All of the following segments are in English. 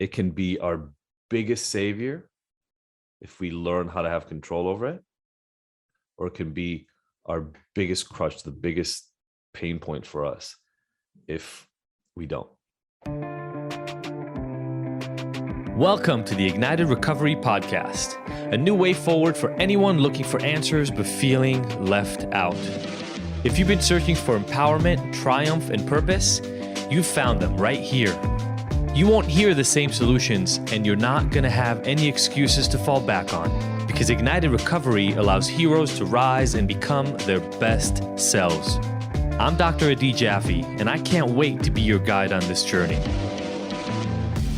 It can be our biggest savior if we learn how to have control over it, or it can be our biggest crutch, the biggest pain point for us if we don't. Welcome to the Ignited Recovery Podcast, a new way forward for anyone looking for answers but feeling left out. If you've been searching for empowerment, triumph, and purpose, you've found them right here. You won't hear the same solutions, and you're not going to have any excuses to fall back on, because Ignited Recovery allows heroes to rise and become their best selves. I'm Dr. Jaffe, and I can't wait to be your guide on this journey.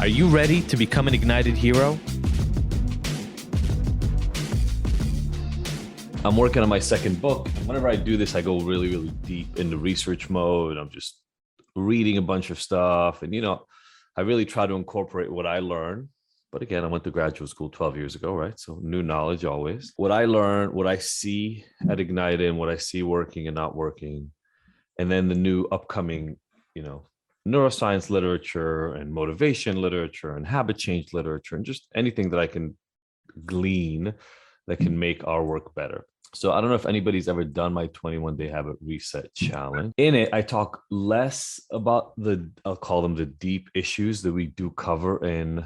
Are you ready to become an ignited hero? I'm working on my second book. Whenever I do this, I go really, really deep into research mode. I'm just reading a bunch of stuff. And, I really try to incorporate what I learn. But again, I went to graduate school 12 years ago, right? So new knowledge always. What I learn, what I see at Ignited, and what I see working and not working. And then the new upcoming, neuroscience literature and motivation literature and habit change literature and just anything that I can glean that can make our work better. So I don't know if anybody's ever done my 21-day habit reset challenge. In it, I talk less about I'll call them the deep issues that we do cover in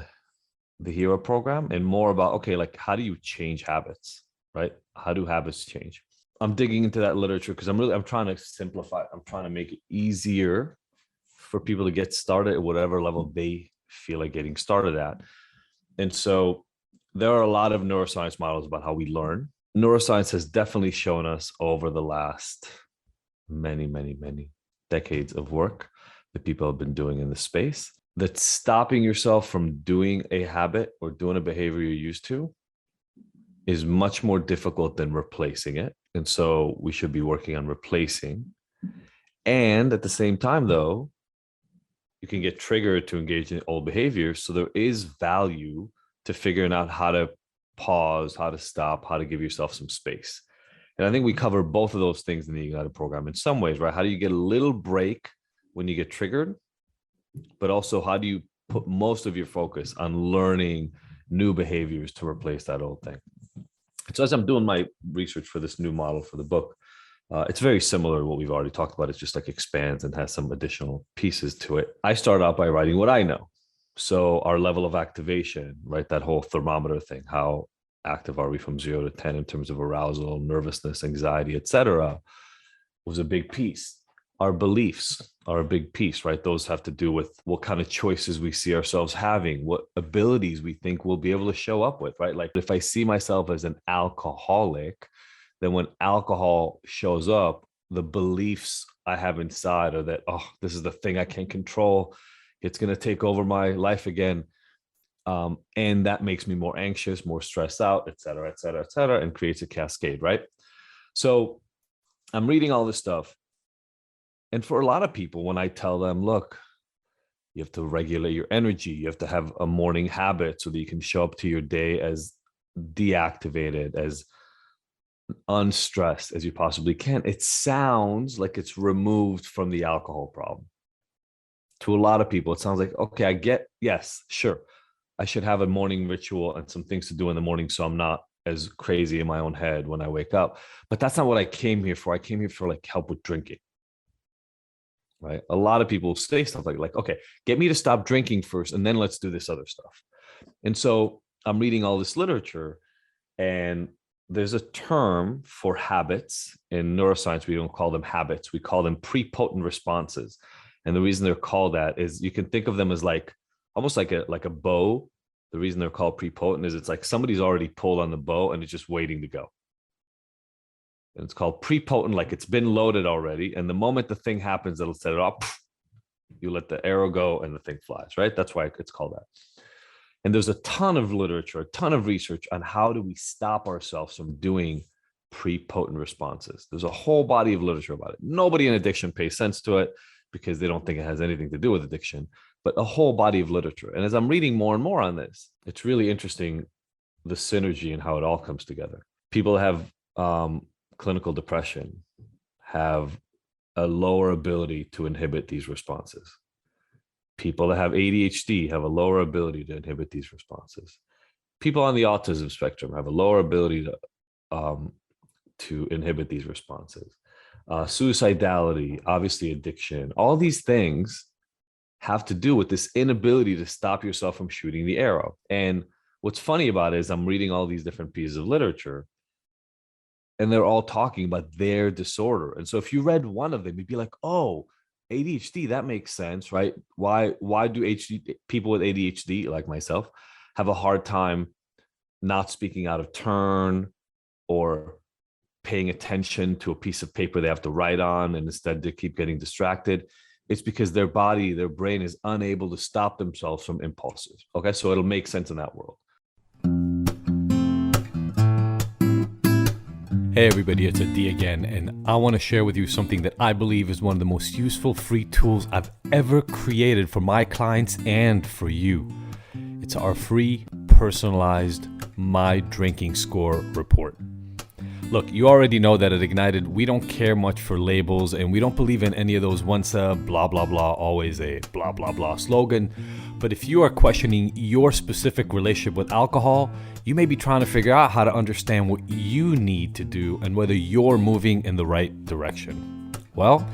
the Hero program, and more about, okay, like how do you change habits, right? How do habits change? I'm digging into that literature because I'm trying to simplify it. I'm trying to make it easier for people to get started at whatever level they feel like getting started at. And so there are a lot of neuroscience models about how we learn. Neuroscience has definitely shown us over the last many, many, many decades of work that people have been doing in the space, that stopping yourself from doing a habit or doing a behavior you're used to is much more difficult than replacing it. And so we should be working on replacing. And at the same time, though, you can get triggered to engage in old behaviors. So there is value to figuring out how to pause, how to stop, how to give yourself some space. And I think we cover both of those things in the Ignited program in some ways, right? How do you get a little break when you get triggered? But also, how do you put most of your focus on learning new behaviors to replace that old thing? So as I'm doing my research for this new model for the book, it's very similar to what we've already talked about. It's just like expands and has some additional pieces to it. I start out by writing what I know. So our level of activation, right? That whole thermometer thing, how active are we from 0 to 10 in terms of arousal, nervousness, anxiety, etc., was a big piece. Our beliefs are a big piece, right? Those have to do with what kind of choices we see ourselves having, what abilities we think we'll be able to show up with, right? Like if I see myself as an alcoholic, then when alcohol shows up, the beliefs I have inside are that, oh, this is the thing I can't control. It's going to take over my life again. And that makes me more anxious, more stressed out, et cetera, and creates a cascade, right? So I'm reading all this stuff. And for a lot of people, when I tell them, look, you have to regulate your energy, you have to have a morning habit so that you can show up to your day as deactivated, as unstressed as you possibly can, it sounds like it's removed from the alcohol problem. To a lot of people, it sounds like, okay, yes, sure, I should have a morning ritual and some things to do in the morning so I'm not as crazy in my own head when I wake up. But that's not what I came here for. I came here for like help with drinking. Right? A lot of people say stuff like, okay, get me to stop drinking first, and then let's do this other stuff. And so I'm reading all this literature, and there's a term for habits in neuroscience. We don't call them habits. We call them prepotent responses. And the reason they're called that is you can think of them as like almost like a bow. The reason they're called prepotent is it's like somebody's already pulled on the bow and it's just waiting to go. And it's called prepotent, like it's been loaded already. And the moment the thing happens, it'll set it off. You let the arrow go and the thing flies, right? That's why it's called that. And there's a ton of literature, a ton of research on how do we stop ourselves from doing prepotent responses. There's a whole body of literature about it. Nobody in addiction pays sense to it because they don't think it has anything to do with addiction, but a whole body of literature. And as I'm reading more and more on this, it's really interesting, the synergy and how it all comes together. People have clinical depression, have a lower ability to inhibit these responses. People that have ADHD have a lower ability to inhibit these responses. People on the autism spectrum have a lower ability to inhibit these responses. Suicidality, obviously addiction, all these things have to do with this inability to stop yourself from shooting the arrow. And what's funny about it is I'm reading all these different pieces of literature and they're all talking about their disorder. And so if you read one of them, you'd be like, oh, ADHD, that makes sense, right? Why do people with ADHD, like myself, have a hard time not speaking out of turn or paying attention to a piece of paper they have to write on, and instead they keep getting distracted? It's because their body, their brain is unable to stop themselves from impulses. Okay, so it'll make sense in that world. Hey everybody, it's Adi again, and I want to share with you something that I believe is one of the most useful free tools I've ever created for my clients and for you. It's our free, personalized My Drinking Score report. Look, you already know that at Ignited, we don't care much for labels and we don't believe in any of those once a blah, blah, blah, always a blah, blah, blah slogan. But if you are questioning your specific relationship with alcohol, you may be trying to figure out how to understand what you need to do and whether you're moving in the right direction. Well,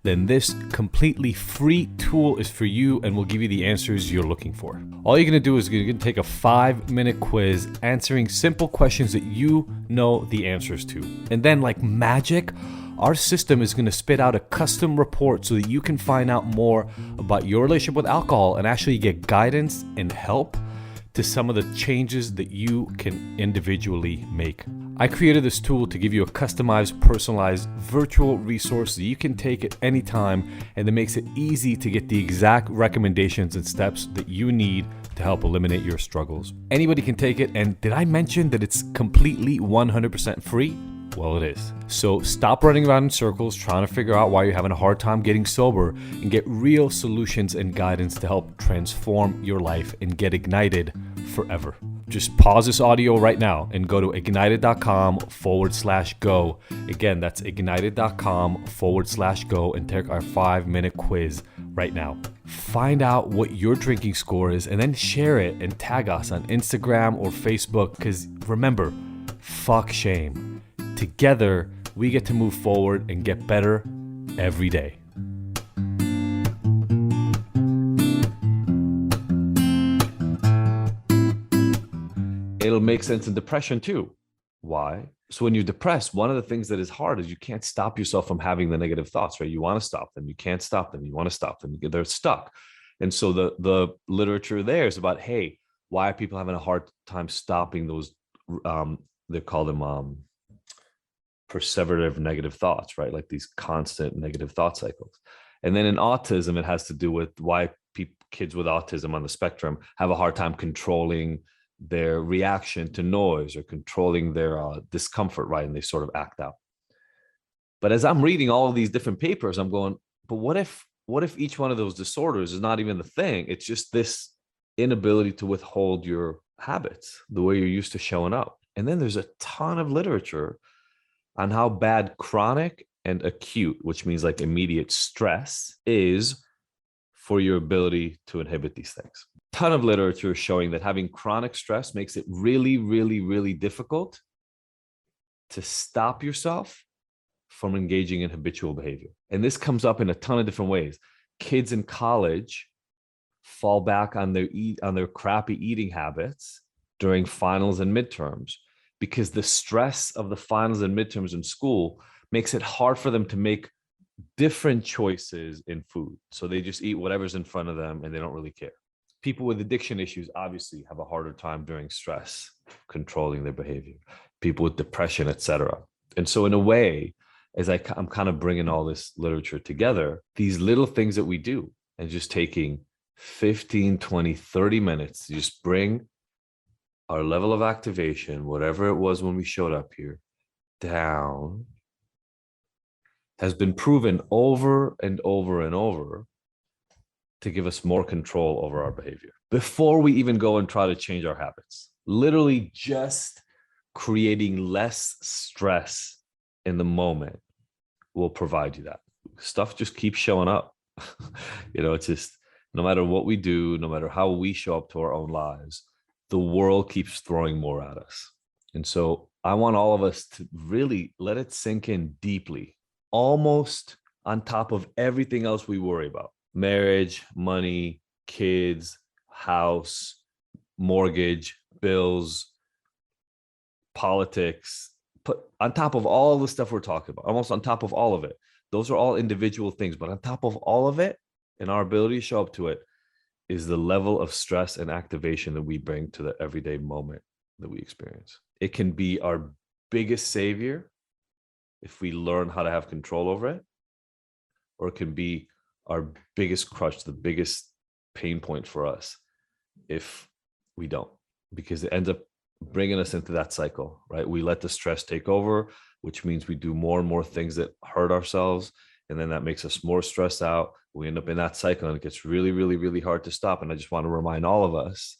then this completely free tool is for you and will give you the answers you're looking for. All you're gonna do is you're gonna take a 5-minute quiz answering simple questions that you know the answers to. And then like magic, our system is gonna spit out a custom report so that you can find out more about your relationship with alcohol and actually get guidance and help to some of the changes that you can individually make. I created this tool to give you a customized, personalized virtual resource that you can take at any time, and that makes it easy to get the exact recommendations and steps that you need to help eliminate your struggles. Anybody can take it, and did I mention that it's completely 100% free? Well, it is. So stop running around in circles trying to figure out why you're having a hard time getting sober and get real solutions and guidance to help transform your life and get ignited forever. Just pause this audio right now and go to ignited.com/go. Again, that's ignited.com/go and take our 5-minute quiz right now. Find out what your drinking score is and then share it and tag us on Instagram or Facebook, because remember, fuck shame. Together, we get to move forward and get better every day. It'll make sense in depression too. Why? So when you're depressed, one of the things that is hard is you can't stop yourself from having the negative thoughts, right? You want to stop them. You can't stop them. You want to stop them. They're stuck. And so the literature there is about, hey, why are people having a hard time stopping those, they call them perseverative negative thoughts, right? Like these constant negative thought cycles. And then in autism, it has to do with why kids with autism on the spectrum have a hard time controlling their reaction to noise or controlling their discomfort, right? And they sort of act out. But as I'm reading all of these different papers, I'm going, but what if each one of those disorders is not even the thing? It's just this inability to withhold your habits, the way you're used to showing up. And then there's a ton of literature on how bad chronic and acute, which means like immediate stress, is for your ability to inhibit these things. Ton of literature showing that having chronic stress makes it really, really, really difficult to stop yourself from engaging in habitual behavior. And this comes up in a ton of different ways. Kids in college fall back on their crappy eating habits during finals and midterms, because the stress of the finals and midterms in school makes it hard for them to make different choices in food. So they just eat whatever's in front of them and they don't really care. People with addiction issues obviously have a harder time during stress, controlling their behavior. People with depression, etc. And so in a way, as I'm kind of bringing all this literature together, these little things that we do and just taking 15, 20, 30 minutes to just bring our level of activation, whatever it was when we showed up here, down, has been proven over and over and over to give us more control over our behavior before we even go and try to change our habits. Literally just creating less stress in the moment will provide you that. Stuff just keeps showing up. It's just, no matter what we do, no matter how we show up to our own lives, the world keeps throwing more at us. And so I want all of us to really let it sink in deeply, almost on top of everything else we worry about: marriage, money, kids, house, mortgage, bills, politics. Put on top of all the stuff we're talking about, almost on top of all of it. Those are all individual things, but on top of all of it, and our ability to show up to it, is the level of stress and activation that we bring to the everyday moment that we experience. It can be our biggest savior if we learn how to have control over it, or it can be our biggest crutch, the biggest pain point for us if we don't, because it ends up bringing us into that cycle, right? We let the stress take over, which means we do more and more things that hurt ourselves. And then that makes us more stressed out. We end up in that cycle and it gets really, really, really hard to stop. And I just want to remind all of us,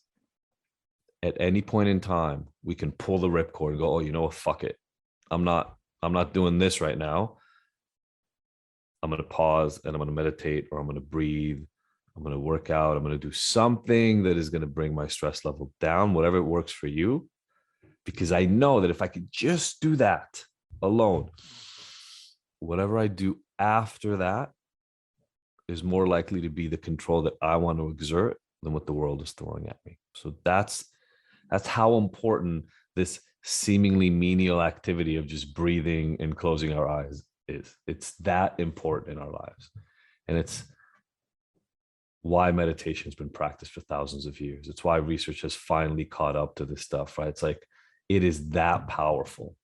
at any point in time, we can pull the ripcord and go, oh, you know what? Fuck it. I'm not doing this right now. I'm going to pause and I'm going to meditate, or I'm going to breathe. I'm going to work out. I'm going to do something that is going to bring my stress level down, whatever works for you. Because I know that if I could just do that alone, whatever I do after that is more likely to be the control that I want to exert than what the world is throwing at me. So that's how important this seemingly menial activity of just breathing and closing our eyes is. It's that important in our lives. And it's why meditation has been practiced for thousands of years. It's why research has finally caught up to this stuff, right? It's like, it is that powerful.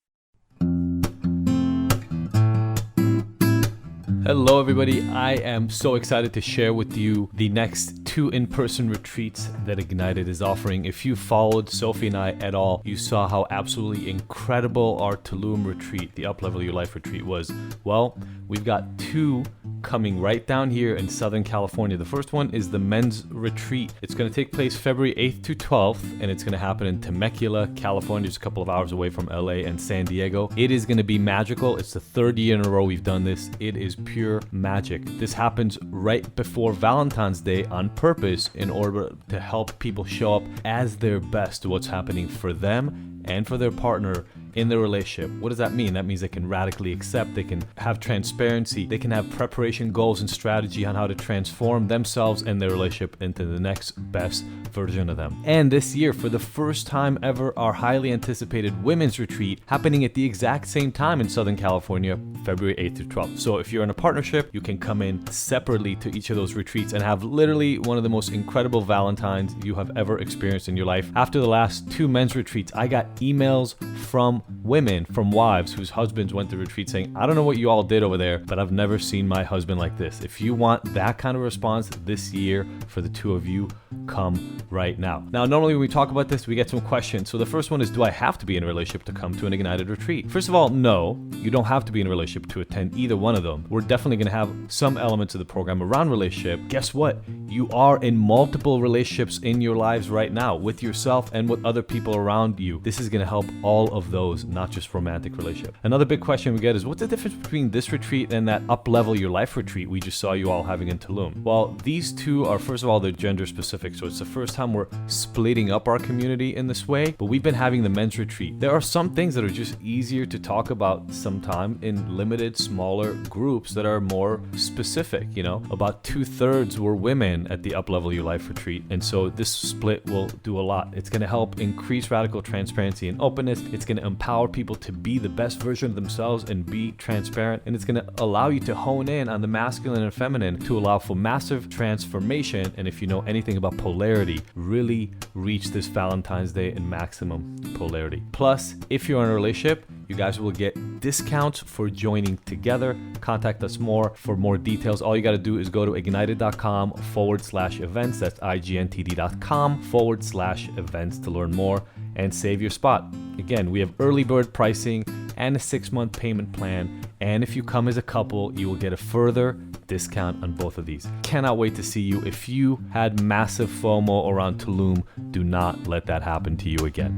Hello, everybody. I am so excited to share with you the next 2 in-person retreats that Ignited is offering. If you followed Sophie and I at all, you saw how absolutely incredible our Tulum retreat, the Up-Level Your Life retreat, was. Well, we've got 2 coming right down here in Southern California. The first one is the men's retreat. It's going to take place February 8th to 12th, and it's going to happen in Temecula, California, just a couple of hours away from LA and San Diego. It is going to be magical. It's the 3rd year in a row we've done this. It is pure magic. This happens right before Valentine's Day on purpose in order to help people show up as their best to what's happening for them and for their partner in their relationship. What does that mean? That means they can radically accept, they can have transparency, they can have preparation, goals, and strategy on how to transform themselves and their relationship into the next best version of them. And this year, for the first time ever, our highly anticipated women's retreat happening at the exact same time in Southern California, February 8th to 12th. So if you're in a partnership, you can come in separately to each of those retreats and have literally one of the most incredible Valentines you have ever experienced in your life. After the last 2 men's retreats, I got emails from women, from wives whose husbands went to retreat saying, I don't know what you all did over there, but I've never seen my husband like this. If you want that kind of response this year for the 2 of you, come right now. Now, normally when we talk about this, we get some questions. So the first one is, do I have to be in a relationship to come to an Ignited retreat? First of all, no, you don't have to be in a relationship to attend either one of them. We're definitely going to have some elements of the program around relationship. Guess what? You are in multiple relationships in your lives right now, with yourself and with other people around you. This is going to help all of those, not just romantic relationship. Another big question we get is, what's the difference between this retreat and that Up-Level Your Life retreat we just saw you all having in Tulum? Well, these 2 are, first of all, they're gender specific. So it's the first time we're splitting up our community in this way, but we've been having the men's retreat. There are some things that are just easier to talk about sometime in limited, smaller groups that are more specific. You know, about 2/3 were women at the Up-Level Your Life retreat. And so this split will do a lot. It's going to help increase radical transparency and openness. It's going to empower people to be the best version of themselves and be transparent. And it's going to allow you to hone in on the masculine and feminine to allow for massive transformation. And if you know anything about polarity, really reach this Valentine's Day in maximum polarity. Plus, if you're in a relationship, you guys will get discounts for joining together. Contact us more for more details. All you got to do is go to ignited.com/events. That's igntd.com/events to learn more and save your spot. Again, we have early bird pricing and a 6-month payment plan. And if you come as a couple, you will get a further discount on both of these. Cannot wait to see you. If you had massive FOMO around Tulum, do not let that happen to you again.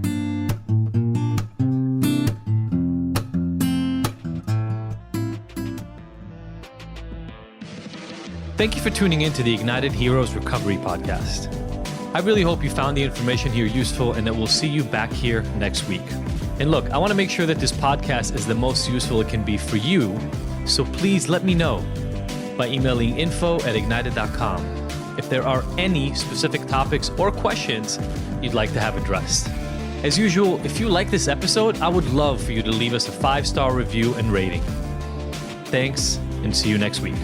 Thank you for tuning in to the Ignited Heroes Recovery Podcast. I really hope you found the information here useful and that we'll see you back here next week. And look, I want to make sure that this podcast is the most useful it can be for you, so please let me know by emailing info@ignited.com if there are any specific topics or questions you'd like to have addressed. As usual, if you like this episode, I would love for you to leave us a 5-star review and rating. Thanks, and see you next week.